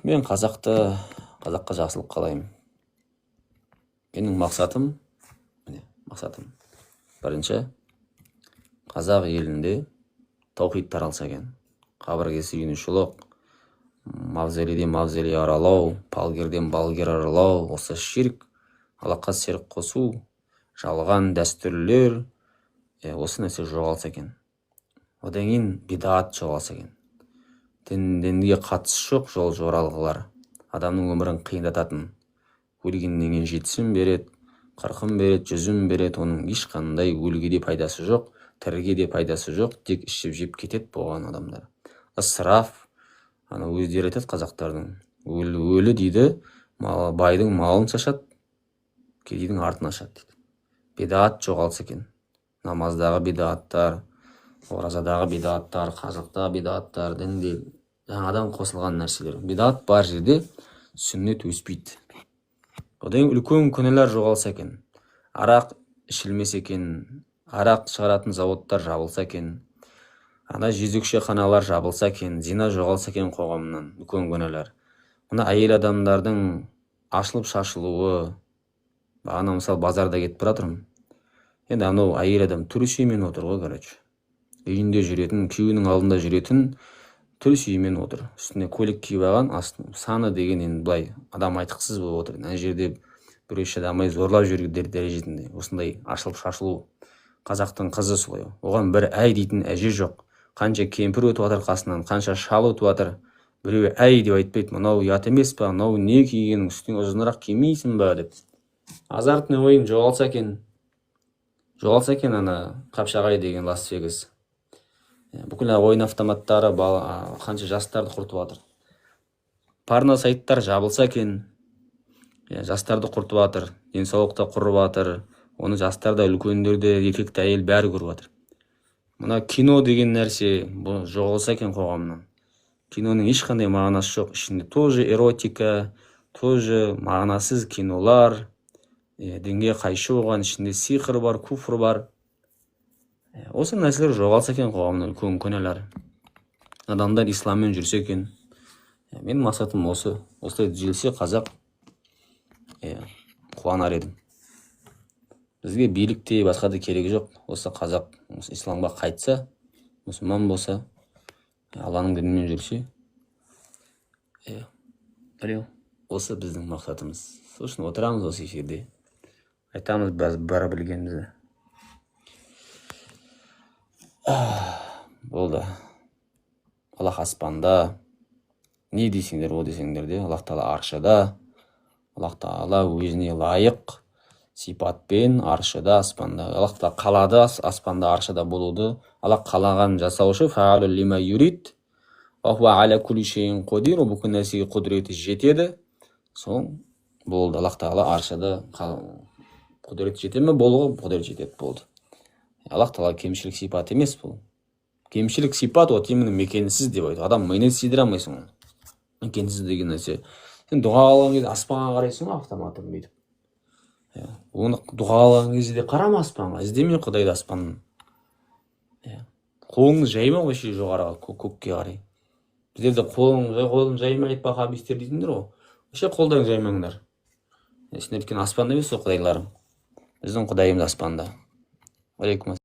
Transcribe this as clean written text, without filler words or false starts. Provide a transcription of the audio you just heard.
Мен қазаққа жақсылық қалаймын. Менің мақсатым бірінші қазақ елінде таухид таралса екен. Қабірге сүйінушілік, мавзолейден мавзолей аралау, балгерден балгер аралау, осы ширк, Аллахқа серік қосу, жалған дәстүрлер, осы нәрсе жоғалса екен. Одан кейін бидат жоғалса екен. Дінге қатысы жоқ жол жоралғылар, адамның өмірін қиындататын, өлгеннен кейін жетісін береді, 40 береді, 100 береді, оның ешқандай өліге де пайдасы жоқ, тіріге де пайдасы жоқ, тек ішіп жеп кетеді болған адамдар. Ысыраф, өздері айтады қазақтардың, өлі дейді, байдың малын шашады, кедейдің артын ашады дейді. Бидат жоғалса екен. Намаздағы бидаттар, оразадағы бидаттар, қажылықтағы бидаттар, дінде жаңадан қосылған нәрселер. Бидат бар жерде сүннет өспейді. Одан үлкен күнәлар жоғалса екен. Арақ ішілмесе екен, арақ шығаратын заводтар жабылса екен, жезөкшеханалар жабылса екен, зина жоғалса екен қоғамнан, үлкен күнәлар. Мына әйел адамдардың ашылып шашылуы, бағана мысалы базарда кетіп баратырмын. Енді анау әйел адам түрісімен отыр ғой, короче. Үйінде жүретін, күйеуінің алдында жүретін түрісімен отыр. Үстіне көлік киіп алған, саны деген енді былай адам айтықсыз болып отыр. Ана жерде біреу шыдамай зорлап жүрген дәрежесінде. Осындай ашылып шашылу. Қазақтың қызы солай. Оған бір әй дейтін әже жоқ. Қанша кемпір өтіп жатыр қасынан, қанша шал өтіп жатыр. Біреу әй деп айтпайды, мынау ұят емес па, мынау не кигенің, үстіне ұзынырақ кимейсің ба деп. Азартный ойын жоғалса екен ана Қапшағай деген Лас-Вегас. Бүкіл ойын автоматтары қанша жастарды құртып жатыр. Порно сайттар жабылса екен, жастарды құртып жатыр, денсаулықта құрып жатыр. Оны жастар да, үлкендер де, еркекті әйел бәрі көріп жатыр. Мына кино деген нәрсе жоғалса екен қоғамнан. Киноның ешқандай мағынасы жоқ. Ішінде тоже эротика, тоже мағынасыз кинолар, дінге қайшы болған, ішінде сиқыр бар, куфр бар. Осы нәрселер жоғалса екен қоғамнан, үлкен күнәлар. Адамдар исламмен жүрсе екен. Менің мақсатым осы. Осылай түзелсе қазақ қуанар едім. Бізге билікте басқа да керегі жоқ. Осы қазақ исламға қайтса, мұсылман болса, Алланың дінімен жүрсе, осы біздің мақсатымыз. Сол үшін отырамыз осы эфирде. Айтамыз бара білгенімізді. Болды. Аллах аспанда, не десеңдер, о десеңдер де, Аллах Тағала аршыда, Аллах Тағала өзіне лайық сипатпен аршыда, аспанда. Аллах Тағала қалады аспанда, аршыда болуды. Аллах қалаған жасаушы, фаалу лима юрид, ва хуа аля кулли шейин қадир, бүкіл нәрсеге құдіреті жетеді. Сол болды. Аллах Тағала аршыда құдіреті жетеді ме? Болуға құдіреті жетеді, болды. Аллах Тағала кемшілік сипат емес бұл. Кемшілік сипат от именно мекенсіз деп айтады. Адам миына сыйдыра алмайсың оны. Мекенсіз деген нәрсе. Сен дұға алған кезде аспанға қарайсың ғой, автоматом бүйтіп. Оны дұға алған кезде де қарама аспанға, іздеме Құдайды аспаннан. Қолыңды жайма вообще жоғарыға, көкке қарай. Біздерде қолын жаймай айтпа хабистер дейтіндер ғой. Вообще қолдан жаймаңдар. Сендердікі аспанда емес, сол құдайларың. Біздің құдайымыз аспанда. Алейкум